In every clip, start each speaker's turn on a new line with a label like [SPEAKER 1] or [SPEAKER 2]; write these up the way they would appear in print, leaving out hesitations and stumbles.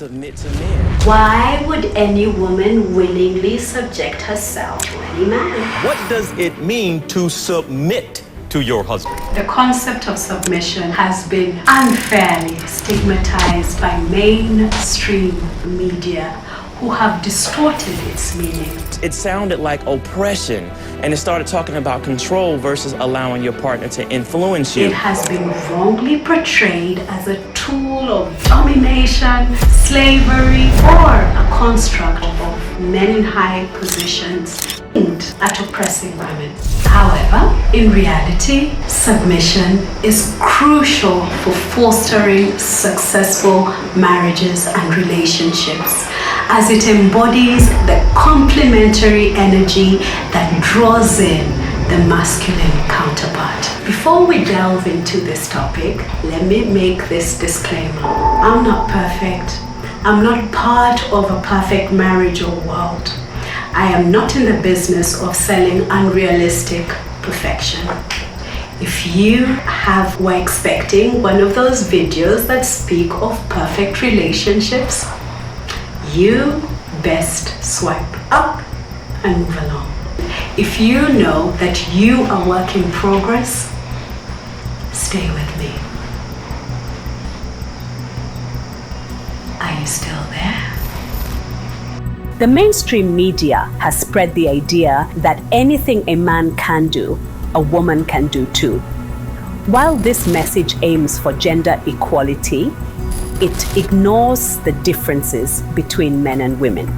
[SPEAKER 1] submit to men.
[SPEAKER 2] Why would any woman willingly subject herself to any man?
[SPEAKER 1] What does it mean to submit to your husband?
[SPEAKER 2] The concept of submission has been unfairly stigmatized by mainstream media who have distorted its meaning.
[SPEAKER 1] It sounded like oppression, and it started talking about control versus allowing your partner to influence you.
[SPEAKER 2] It has been wrongly portrayed as a tool of domination, slavery, or a construct of men in high positions aimed at oppressing women. However, in reality, submission is crucial for fostering successful marriages and relationships, as it embodies the complementary energy that draws in the masculine counterpart. Before we delve into this topic, let me make this disclaimer. I'm not perfect. I'm not part of a perfect marriage or world. I am not in the business of selling unrealistic perfection. If you were expecting one of those videos that speak of perfect relationships, you best swipe up and move along. If you know that you are work in progress, stay with me. Are you still there?
[SPEAKER 3] The mainstream media has spread the idea that anything a man can do, a woman can do too. While this message aims for gender equality, it ignores the differences between men and women.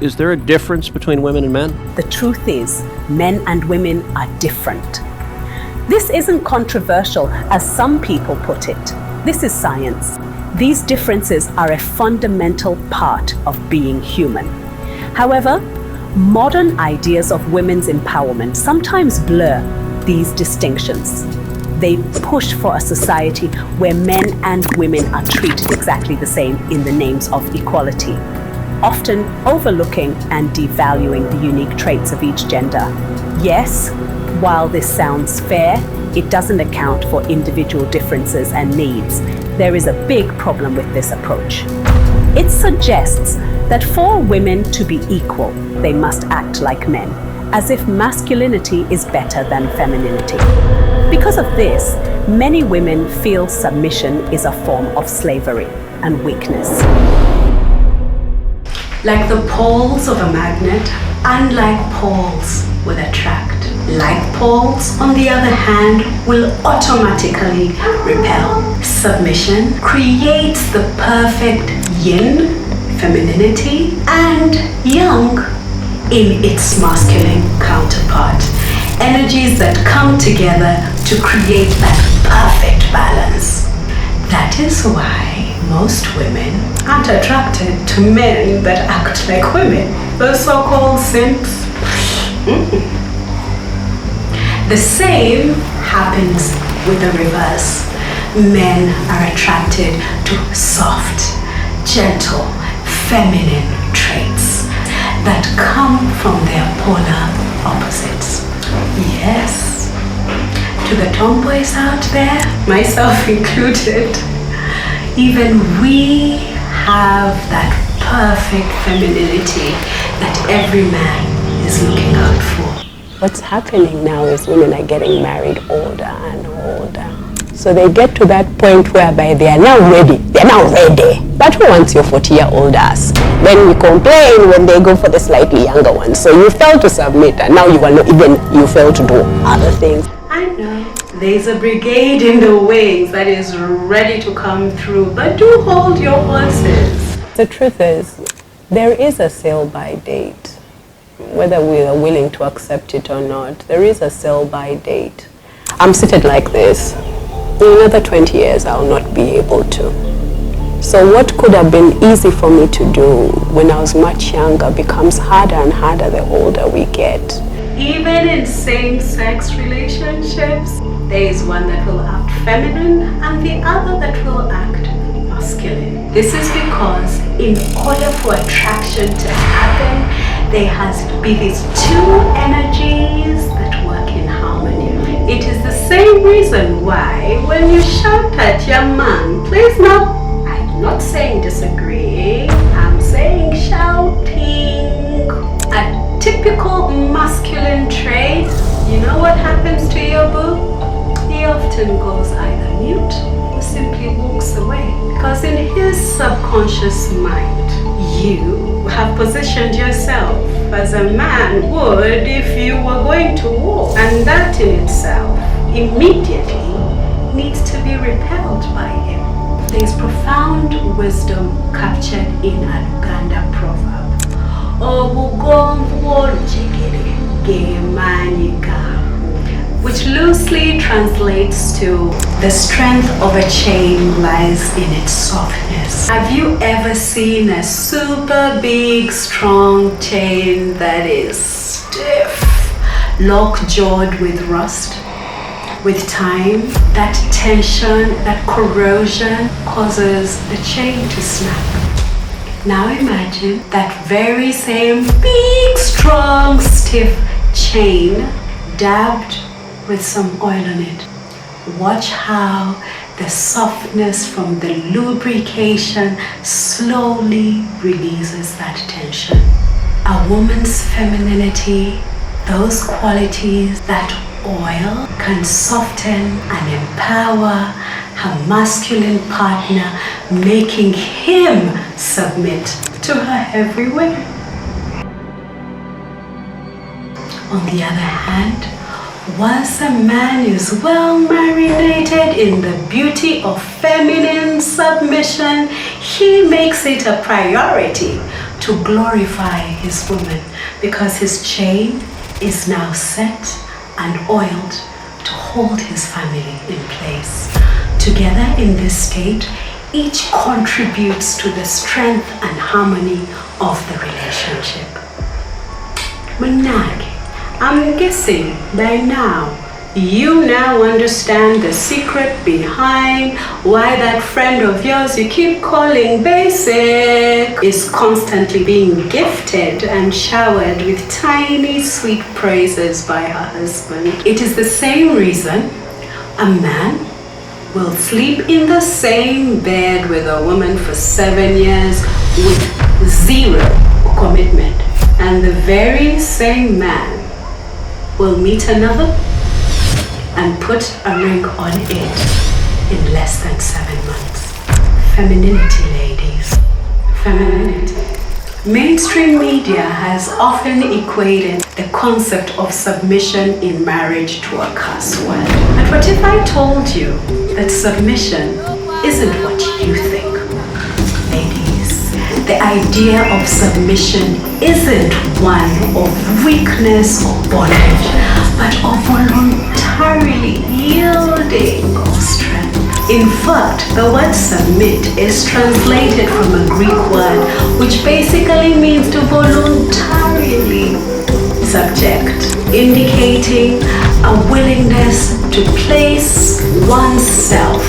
[SPEAKER 4] Is there a difference between women and men?
[SPEAKER 3] The truth is, men and women are different. This isn't controversial, as some people put it. This is science. These differences are a fundamental part of being human. However, modern ideas of women's empowerment sometimes blur these distinctions. They push for a society where men and women are treated exactly the same in the names of equality, often overlooking and devaluing the unique traits of each gender. Yes, while this sounds fair, it doesn't account for individual differences and needs. There is a big problem with this approach. It suggests that for women to be equal, they must act like men, as if masculinity is better than femininity. Because of this, many women feel submission is a form of slavery and weakness.
[SPEAKER 2] Like the poles of a magnet, unlike poles will attract. Like poles, on the other hand, will automatically repel. Submission creates the perfect yin, femininity, and yang in its masculine counterpart. Energies that come together to create that perfect balance. That is why most women aren't attracted to men that act like women, the so-called simps. The same happens with the reverse. Men are attracted to soft, gentle, feminine traits that come from their polar opposites. Yes, to the tomboys out there, myself included, even we have that perfect femininity that every man is looking out for.
[SPEAKER 5] What's happening now is women are getting married older and older. So they get to that point whereby they are now ready. They're now ready. But who wants your 40-year-old ass? Then we complain when they go for the slightly younger ones. So you failed to submit and now you failed to do other things.
[SPEAKER 2] I know. There's a brigade in the wings that is ready to come through, but do hold your horses.
[SPEAKER 5] The truth is, there is a sell-by date. Whether we are willing to accept it or not, there is a sell-by date. I'm seated like this. In another 20 years, I'll not be able to. So what could have been easy for me to do when I was much younger becomes harder and harder the older we get.
[SPEAKER 2] Even in same-sex relationships, there is one that will act feminine and the other that will act masculine. This is because in order for attraction to happen, there has to be these two energies that work in harmony. It is the same reason why when you shout at your man, please now, I'm not saying disagree, know what happens to your boo? He often goes either mute or simply walks away. Because in his subconscious mind, you have positioned yourself as a man would if you were going to war. And that in itself immediately needs to be repelled by him. There is profound wisdom captured in an Uganda proverb. Which loosely translates to the strength of a chain lies in its softness. Have you ever seen a super big, strong chain that is stiff, lock-jawed with rust? With time, that tension, that corrosion causes the chain to snap. Now imagine that very same big, strong, stiff chain dabbed with some oil on it. Watch how the softness from the lubrication slowly releases that tension. A woman's femininity, those qualities, that oil can soften and empower her masculine partner, making him submit to her every whim. On the other hand, once a man is well marinated in the beauty of feminine submission, he makes it a priority to glorify his woman because his chain is now set and oiled to hold his family in place. Together in this state, each contributes to the strength and harmony of the relationship. Manage. I'm guessing by now, you now understand the secret behind why that friend of yours you keep calling basic is constantly being gifted and showered with tiny sweet praises by her husband. It is the same reason a man will sleep in the same bed with a woman for 7 years with zero commitment, and the very same man will meet another and put a ring on it in less than 7 months. Femininity, ladies. Femininity. Mainstream media has often equated the concept of submission in marriage to a curse word. But what if I told you that submission isn't what you think? Ladies, the idea of submission isn't one of weakness or bondage, but of voluntarily yielding of strength. In fact, the word submit is translated from a Greek word which basically means to voluntarily subject, indicating a willingness to place oneself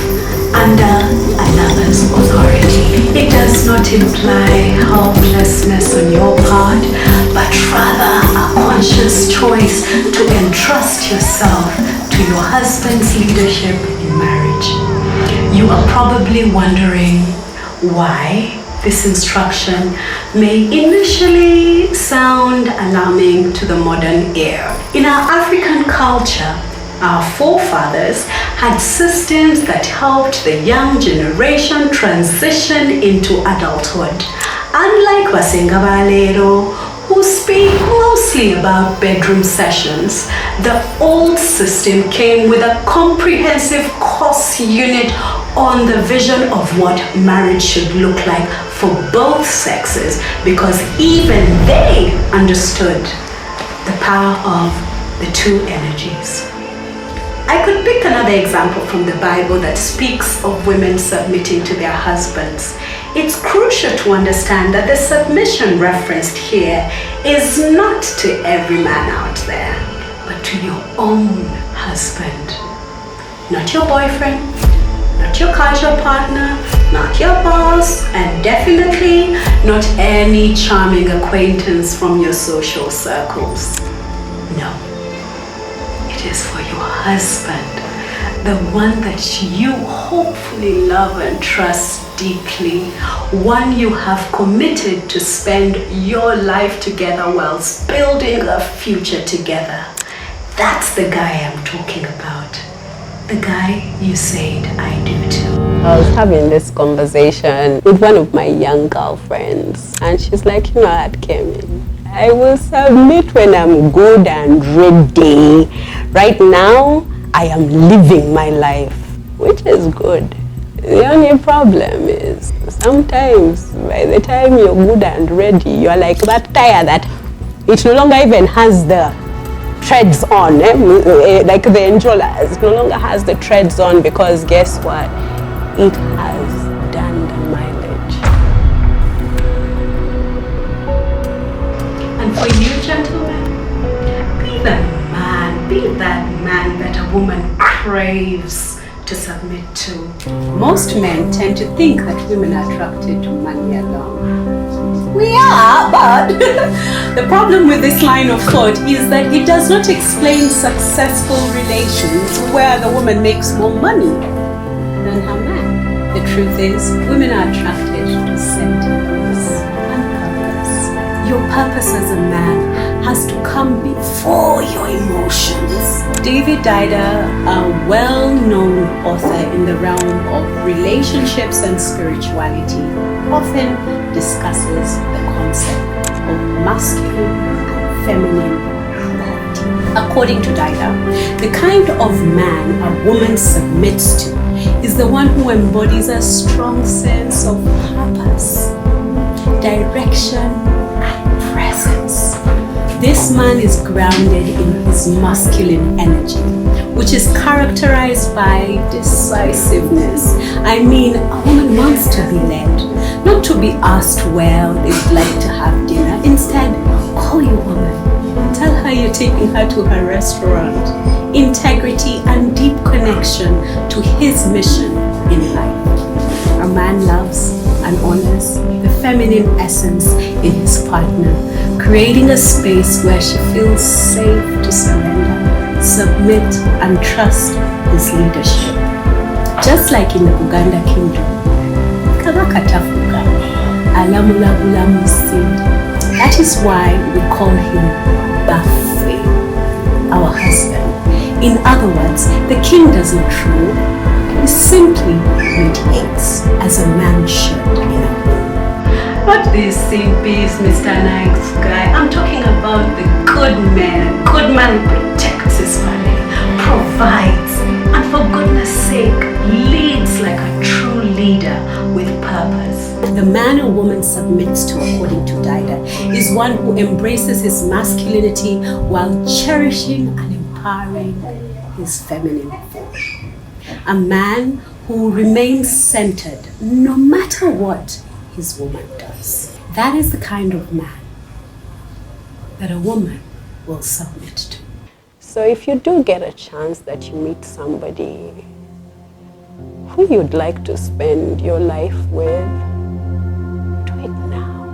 [SPEAKER 2] under another's authority. It does not imply helplessness on your part, but rather a conscious choice to entrust yourself to your husband's leadership in marriage. You are probably wondering why this instruction may initially sound alarming to the modern ear. In our African culture, our forefathers had systems that helped the young generation transition into adulthood. Unlike Basenga Balero, who speak mostly about bedroom sessions, the old system came with a comprehensive course unit on the vision of what marriage should look like for both sexes, because even they understood the power of the two energies. I could pick another example from the Bible that speaks of women submitting to their husbands. It's crucial to understand that the submission referenced here is not to every man out there, but to your own husband. Not your boyfriend, not your casual partner, not your boss, and definitely not any charming acquaintance from your social circles. No. It is for your husband, the one that you hopefully love and trust deeply, one you have committed to spend your life together whilst building a future together. That's the guy I'm talking about. The guy you said I do to.
[SPEAKER 5] I was having this conversation with one of my young girlfriends, and she's like, you know what, Kemi, I will submit when I'm good and ready. Right now, I am living my life, which is good. The only problem is sometimes by the time you're good and ready, you're like that tire that it no longer even has the treads on, like the enrollers, no longer has the treads on, because guess what? It has done the mileage.
[SPEAKER 2] And for you, gentlemen, be that man that a woman craves to submit to.
[SPEAKER 3] Most men tend to think that women are attracted to money alone. We are, but the problem with this line of thought is that it does not explain successful relations where the woman makes more money than her man. The truth is, women are attracted to sentiments and purpose. Your purpose as a man has to come before your emotions. David Dider, a well-known author in the realm of relationships and spirituality, often discusses the concept of masculine and feminine quality. According to Dider, the kind of man a woman submits to is the one who embodies a strong sense of purpose, direction, and presence. This man is grounded in his masculine energy, which is characterized by decisiveness. I mean, a woman wants to be led, not to be asked where they'd like to have dinner. Instead, call your woman, tell her you're taking her to her restaurant. Integrity and deep connection to his mission in life. A man loves and honors the feminine essence in his partner, creating a space where she feels safe to surrender, submit, and trust his leadership. Just like in the Buganda kingdom, Kabakatafuka, Alamula Bulamu Sid. That is why we call him Bafe, our husband. In other words, the king doesn't rule, he simply mediates as a man should in a home.
[SPEAKER 2] Not this simpis, Mr. Nice guy. I'm talking about the good man. A good man protects his family, provides, and for goodness sake, leads like a true leader with purpose.
[SPEAKER 3] The man a woman submits to, according to Dider, is one who embraces his masculinity while cherishing and empowering his feminine form. A man who remains centered no matter what his woman does. That is the kind of man that a woman will submit to.
[SPEAKER 5] So if you do get a chance that you meet somebody who you'd like to spend your life with, do it now.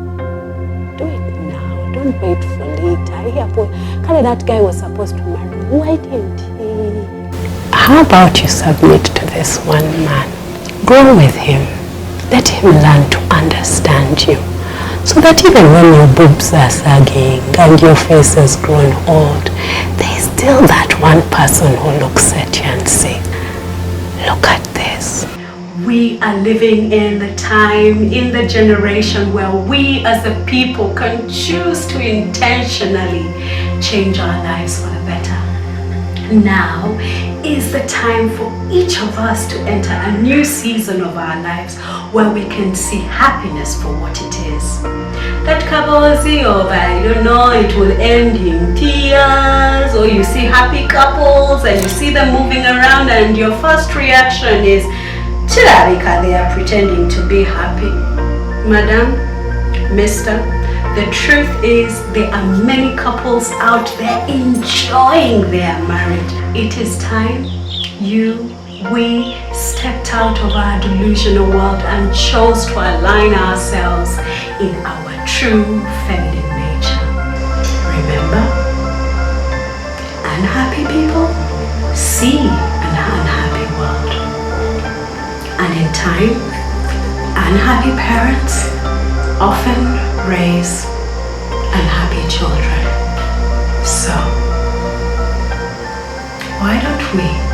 [SPEAKER 5] Do it now. Don't wait for later. Kale, that guy was supposed to marry me. Why didn't he? How about you submit to this one man? Grow with him. Let him learn to understand you. So that even when your boobs are sagging and your face has grown old, there is still that one person who looks at you and says, look at this.
[SPEAKER 2] We are living in the time, in the generation where we as a people can choose to intentionally change our lives for the better. Now is the time for each of us to enter a new season of our lives where we can see happiness for what it is. That kabozi over, it will end in tears, or you see happy couples and you see them moving around and your first reaction is, Chirarika, they are pretending to be happy. Madam, Mister, the truth is there are many couples out there enjoying their marriage. It is time we stepped out of our delusional world and chose to align ourselves in our true feminine nature. Remember, unhappy people see an unhappy world. And in time, unhappy parents often raise unhappy children. So, Why don't we